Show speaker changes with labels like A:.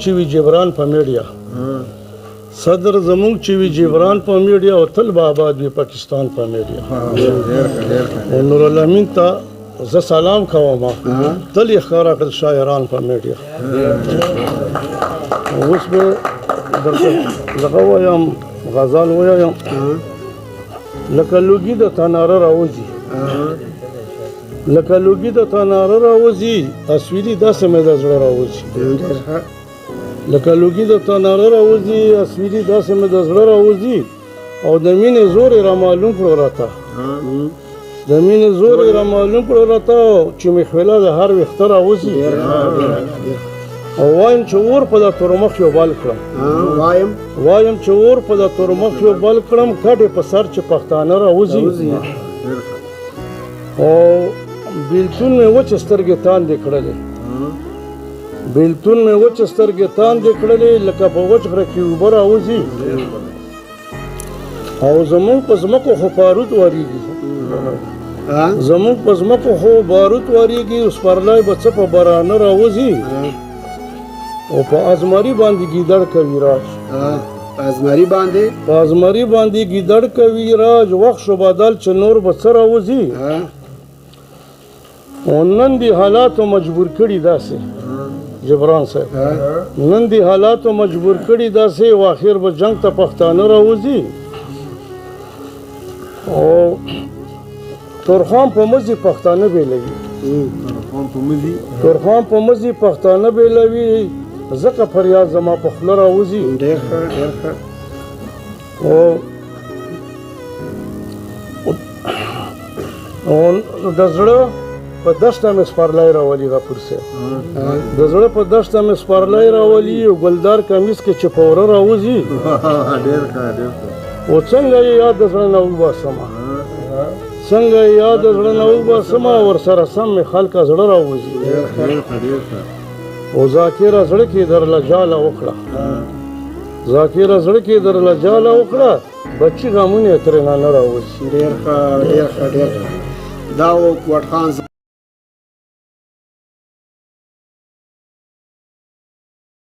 A: چې وی جبران په میډیا صدر زموږ چې وی جبران په میډیا او تل به آباد وي پاکستان په میډیا او نور الامین ته زه سلام کوم تل یې ښکاره کړل شاعران په میډیا اوس به درته دغه وایم غزل وایم لکه لوګي د تناره راوځي لکه لوګي د تناره راوځي اسویلي داسې مې د زړه راوځي لکه لوګي د تناره راوځي اسویلي داسې مې د زړه راوځي او د مینې زور یې رامعلوم کړو راته د مینې زور یې رامعلوم کړو راته چې مې خیله د هر ویښته راوځي او وایم چې اور په د تورمخ یو بل کړم وایم چې اور په د تورمخ یو بل کړم کډې په سر چې پښتانه راوځي او بیلتون مې وچې سترګې تاندې کړلې بیلتون مې وچې سترګې تاندې کړلې لکه په وچ غره کې اوبه راوځي او زمونږ په ځمکو خو بارود وریږي زمونږ په ځمکو خو بارود وریږي اوس پرلی به څه په برانه راوځي او په ازمري باندې ګیدړ کوي راج
B: په ازمري
A: باندې ګیدړ کوي راج وخت شو بدل چې نور به څه راوځي او نن دي حالاتو مجبور کړي داسې جبران صاحب نن دي حالاتو مجبور کړي داسې او اخر به جنگ ته پښتانه راوځي او تورخان په مزي پښتانه بیلوي تورخان په مزي پښتانه بیلوي ځکه فریاد زما په خوله راوځي او د زړه په دشته مې سپرلی راولي غفور صاحب د زړه په دشته مې سپرلی راولي او ګلدار کمیس کې چې پوره راوځي او څنګه یې یاد د زړه نه وباسمه څنګه یې یاد د زړه نه وباسمه ورسره سم مې خلکه زړه راوځي او ذاکره زړه کې درله جاله وکړه ذاکره زړه کې درله جاله وکړه بچي غمونه یې ترېنه نه راوځي
B: ډېر ښه دا و کوټ خان